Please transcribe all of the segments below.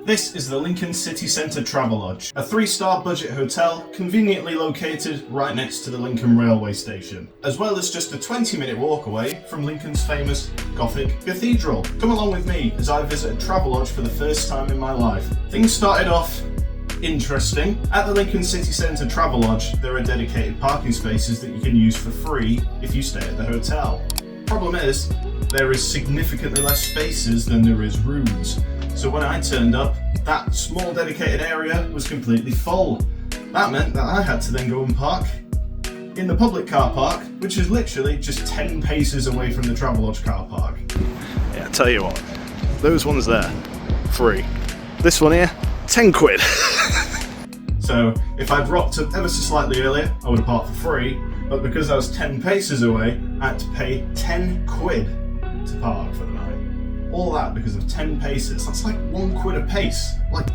This is the Lincoln City Centre Travelodge, a 3-star budget hotel conveniently located right next to the Lincoln railway station, as well as just a 20-minute walk away from Lincoln's famous Gothic cathedral. Come along with me as I visit a Travelodge for the first time in my life. Things started off interesting. At the Lincoln City Centre Travelodge, there are dedicated parking spaces that you can use for free if you stay at the hotel. Problem is, there is significantly less spaces than there is rooms. So when I turned up, that small dedicated area was completely full. That meant that I had to then go and park in the public car park, which is literally just 10 paces away from the Travelodge car park. Yeah, I tell you what, those ones there, free. This one here, 10 quid. So if I'd rocked up ever so slightly earlier, I would have parked for free, but because I was 10 paces away, I had to pay 10 quid to park for the night. All that because of 10 paces. That's like £1 a pace. Like,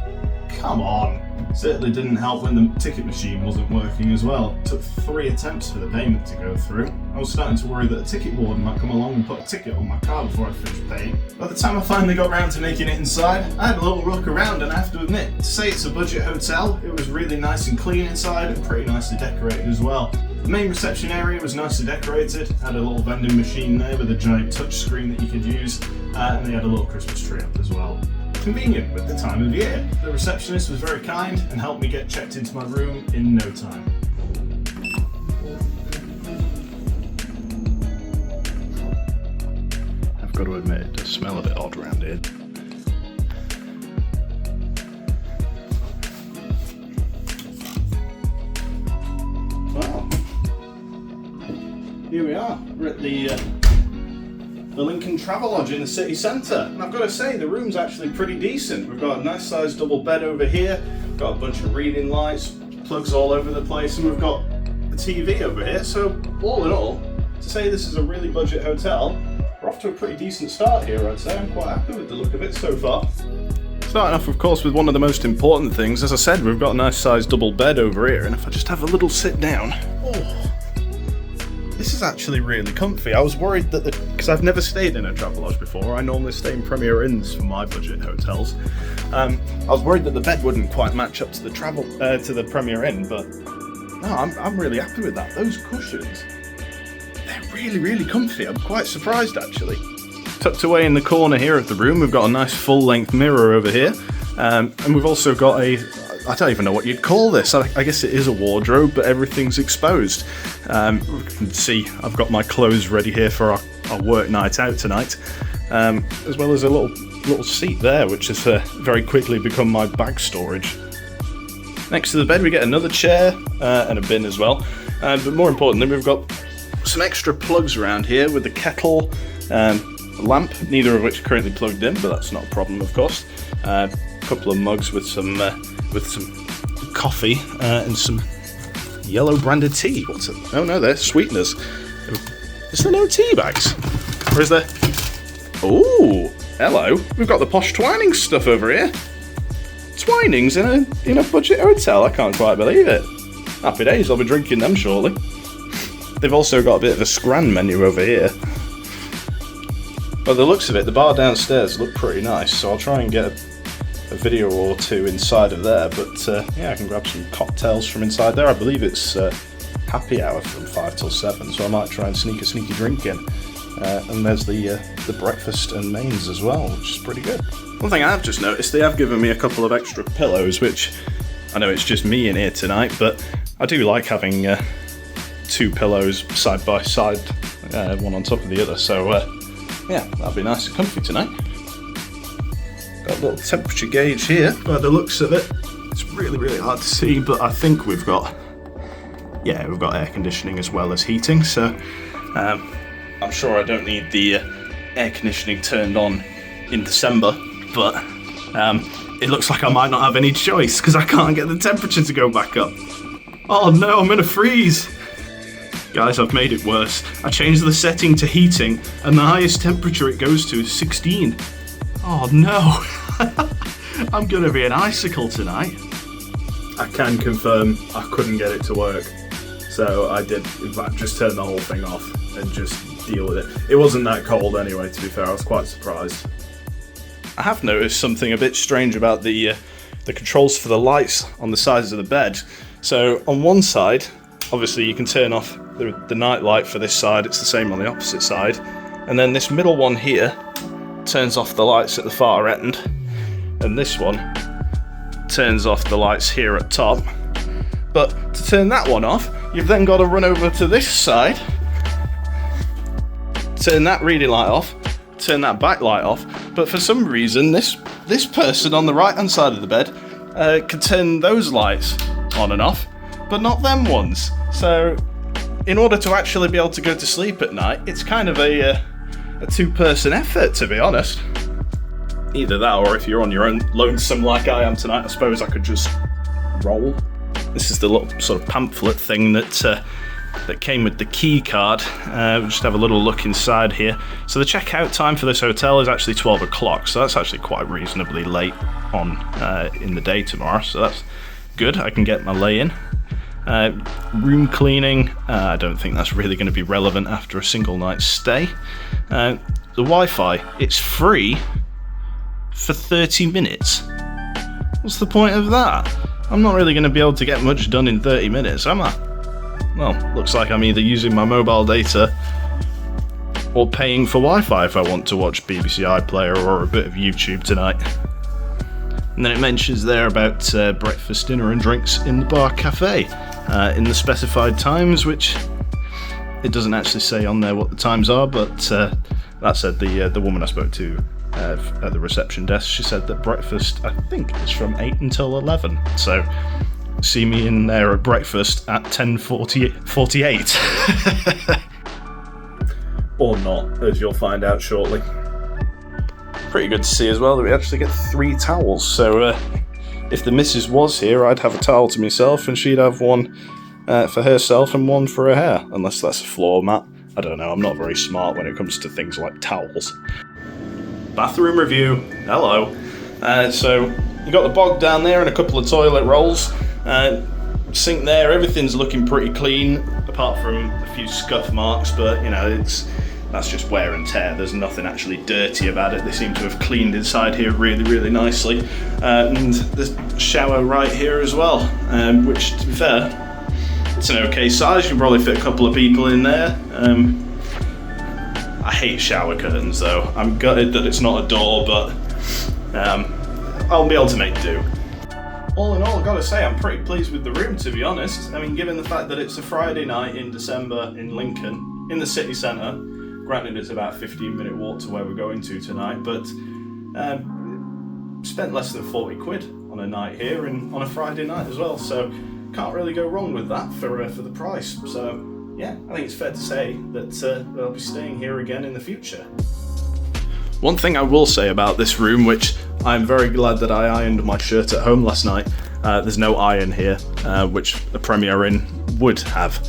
come on. Certainly didn't help when the ticket machine wasn't working as well. It took 3 attempts for the payment to go through. I was starting to worry that a ticket warden might come along and put a ticket on my car before I finished paying. By the time I finally got round to making it inside, I had a little look around, and I have to admit, to say it's a budget hotel, it was really nice and clean inside and pretty nicely decorated as well. The main reception area was nicely decorated, had a little vending machine there with a giant touch screen that you could use, and they had a little Christmas tree up as well. Convenient with the time of year. The receptionist was very kind and helped me get checked into my room in no time. I've got to admit, it does smell a bit odd around here. Wow. Here we are. We're at the Lincoln Travelodge in the city centre, and I've got to say the room's actually pretty decent. We've got a nice sized double bed over here, got a bunch of reading lights, plugs all over the place, and we've got a TV over here. So all in all, to say this is a really budget hotel, we're off to a pretty decent start here, I'd say. I'm quite happy with the look of it so far. Starting off, of course, with one of the most important things. As I said, we've got a nice sized double bed over here, and if I just have a little sit down, this is actually really comfy. I was worried that because I've never stayed in a Travelodge before, I normally stay in Premier Inns for my budget hotels. I was worried that the bed wouldn't quite match up to the Premier Inn, but no, I'm really happy with that. Those cushions, they're really, really comfy. I'm quite surprised actually. Tucked away in the corner here of the room, we've got a nice full-length mirror over here, and we've also got I don't even know what you'd call this. I guess it is a wardrobe, but everything's exposed. You can see I've got my clothes ready here for our work night out tonight, as well as a little seat there, which has very quickly become my bag storage. Next to the bed we get another chair and a bin as well, but more importantly we've got some extra plugs around here with the kettle, a lamp, neither of which are currently plugged in, but that's not a problem of course. A couple of mugs with some coffee and some yellow branded tea. What's it? Oh no, they're sweeteners. Is there no tea bags? Or is there? Oh, hello. We've got the posh Twinings stuff over here. Twinings in a budget hotel. I can't quite believe it. Happy days. I'll be drinking them shortly. They've also got a bit of a scran menu over here. By the looks of it, the bar downstairs looked pretty nice, so I'll try and get a video or two inside of there, but yeah, I can grab some cocktails from inside there. I believe it's happy hour from 5 till 7, so I might try and sneak a sneaky drink in. And there's the breakfast and mains as well, which is pretty good. One thing I have just noticed, they have given me a couple of extra pillows, which I know it's just me in here tonight, but I do like having 2 pillows side by side, one on top of the other, so yeah, that'll be nice and comfy tonight. Got a little temperature gauge here. By the looks of it, it's really, really hard to see, but I think we've got air conditioning as well as heating, so I'm sure I don't need the air conditioning turned on in December, but it looks like I might not have any choice because I can't get the temperature to go back up. Oh no, I'm gonna freeze! Guys, I've made it worse. I changed the setting to heating, and the highest temperature it goes to is 16. Oh no! I'm gonna be an icicle tonight. I can confirm I couldn't get it to work. So I did, in fact, just turn the whole thing off and just deal with it. It wasn't that cold anyway, to be fair. I was quite surprised. I have noticed something a bit strange about the controls for the lights on the sides of the bed. So on one side, obviously you can turn off the night light for this side, it's the same on the opposite side, and then this middle one here turns off the lights at the far end, and this one turns off the lights here at top. But to turn that one off, you've then got to run over to this side, turn that reading light off, turn that back light off. But for some reason, this person on the right hand side of the bed can turn those lights on and off, but not them ones. So in order to actually be able to go to sleep at night, it's kind of a two-person effort, to be honest. Either that, or if you're on your own lonesome like I am tonight, I suppose I could just roll. This is the little sort of pamphlet thing that came with the key card. We'll just have a little look inside here. So the checkout time for this hotel is actually 12 o'clock, so that's actually quite reasonably late on in the day tomorrow, so that's good. I can get my lay-in. Room cleaning, I don't think that's really going to be relevant after a single night's stay. The Wi-Fi, it's free for 30 minutes. What's the point of that? I'm not really going to be able to get much done in 30 minutes, am I? Well, looks like I'm either using my mobile data or paying for Wi-Fi if I want to watch BBC iPlayer or a bit of YouTube tonight. And then it mentions there about breakfast, dinner and drinks in the bar cafe in the specified times, which it doesn't actually say on there what the times are, but that said the woman I spoke to at the reception desk, she said that breakfast, I think, is from 8 until 11. So see me in there at breakfast at 10:48. Or not, as you'll find out shortly. Pretty good to see as well that we actually get 3 towels, so if the missus was here, I'd have a towel to myself and she'd have one for herself and one for her hair, unless that's a floor mat. I don't know, I'm not very smart when it comes to things like towels. Bathroom review, hello. So you got the bog down there and a couple of toilet rolls. Sink there, everything's looking pretty clean, apart from a few scuff marks, but you know, that's just wear and tear. There's nothing actually dirty about it. They seem to have cleaned inside here really, really nicely. And there's a shower right here as well, which, to be fair, it's an okay size. You can probably fit a couple of people in there. I hate shower curtains though. I'm gutted that it's not a door, but I'll be able to make do. All in all, I've got to say I'm pretty pleased with the room, to be honest. I mean, given the fact that it's a Friday night in December in Lincoln, in the city centre, granted it's about a 15-minute walk to where we're going to tonight, but spent less than 40 quid on a night here and on a Friday night as well, so can't really go wrong with that for the price. So yeah, I think it's fair to say that I'll be staying here again in the future. One thing I will say about this room, which I'm very glad that I ironed my shirt at home last night, there's no iron here, which the Premier Inn would have.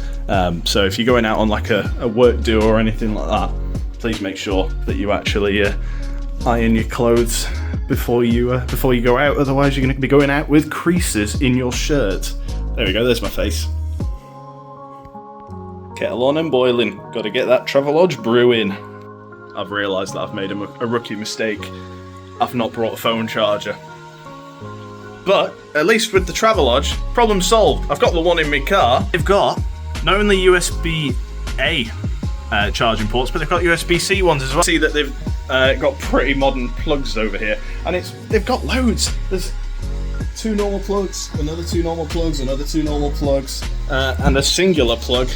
So if you're going out on like a work do or anything like that, please make sure that you actually iron your clothes before you go out. Otherwise, you're going to be going out with creases in your shirt. There we go. There's my face. Kettle on and boiling. Got to get that Travelodge brew in. I've realised that I've made a rookie mistake. I've not brought a phone charger. But at least with the Travelodge, problem solved. I've got the one in my car. They've got not only USB-A charging ports, but they've got USB-C ones as well. See that they've got pretty modern plugs over here, and they've got loads. There's 2 normal plugs, another 2 normal plugs, another 2 normal plugs, and a singular plug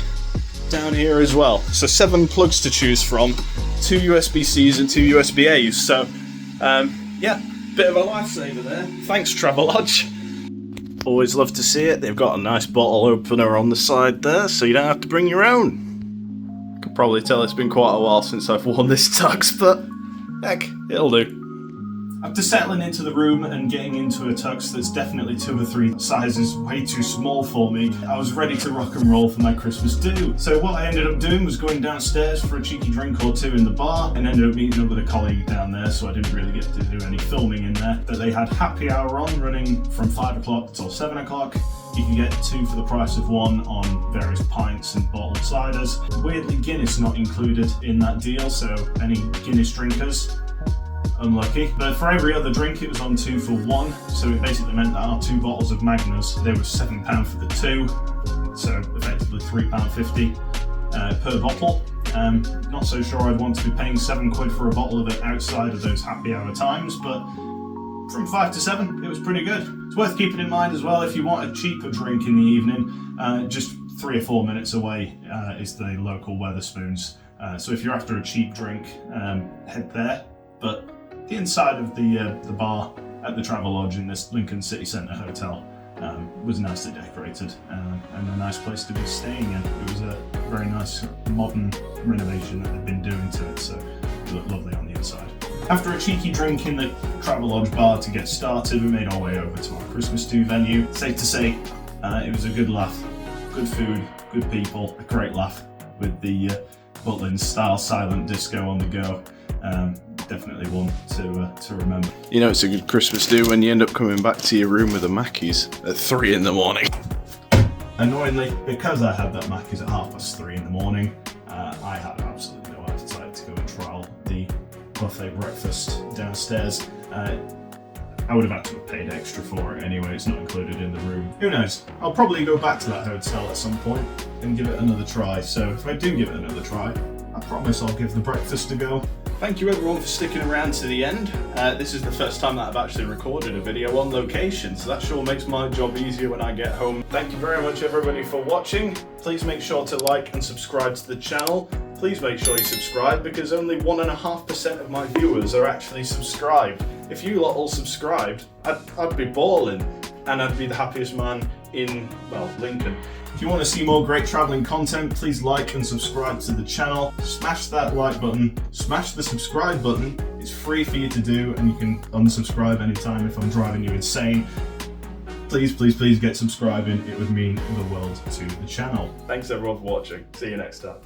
down here as well. So 7 plugs to choose from, 2 USB-Cs and 2 USB-As. So yeah, bit of a lifesaver there. Thanks, Travelodge. Always love to see it. They've got a nice bottle opener on the side there, so you don't have to bring your own. Could probably tell it's been quite a while since I've worn this tux, but heck, it'll do. After settling into the room and getting into a tux that's definitely 2 or 3 sizes way too small for me, I was ready to rock and roll for my Christmas do. So what I ended up doing was going downstairs for a cheeky drink or 2 in the bar, and ended up meeting up with a colleague down there, so I didn't really get to do any filming in there. But they had happy hour on, running from 5 o'clock till 7 o'clock. You can get 2 for the price of 1 on various pints and bottled ciders. Weirdly, Guinness not included in that deal, so any Guinness drinkers, unlucky. But for every other drink, it was on 2 for 1. So it basically meant that our 2 bottles of Magners, they were £7 for the 2. So effectively £3.50 per bottle. Not so sure I'd want to be paying £7 for a bottle of it outside of those happy hour times, but from 5 to 7, it was pretty good. It's worth keeping in mind as well, if you want a cheaper drink in the evening, just 3 or 4 minutes away is the local Wetherspoons. So if you're after a cheap drink, head there. But the inside of the bar at the Travelodge in this Lincoln City Centre Hotel was nicely decorated and a nice place to be staying in. It was a very nice modern renovation that they've been doing to it, so it looked lovely on the inside. After a cheeky drink in the Travelodge bar to get started, we made our way over to our Christmas do venue. Safe to say, it was a good laugh, good food, good people, a great laugh with the Butlins style silent disco on the go. Definitely one to remember. You know it's a good Christmas do when you end up coming back to your room with the Mackies at 3 in the morning. Annoyingly, because I had that Mackies at 3:30 in the morning, I had absolutely no appetite to go and trial the buffet breakfast downstairs. I would have had to have paid extra for it anyway, it's not included in the room. Who knows, I'll probably go back to that hotel at some point and give it another try, so if I do give it another try, I promise I'll give the breakfast a go. Thank you everyone for sticking around to the end. This is the first time that I've actually recorded a video on location, so that sure makes my job easier when I get home. Thank you very much everybody for watching. Please make sure to like and subscribe to the channel. Please make sure you subscribe because only 1.5% of my viewers are actually subscribed. If you lot all subscribed, I'd be balling and I'd be the happiest man in, well, Lincoln. If you want to see more great travelling content, please like and subscribe to the channel. Smash that like button, smash the subscribe button. It's free for you to do and you can unsubscribe anytime if I'm driving you insane. Please, please, please get subscribing. It would mean the world to the channel. Thanks everyone for watching. See you next time.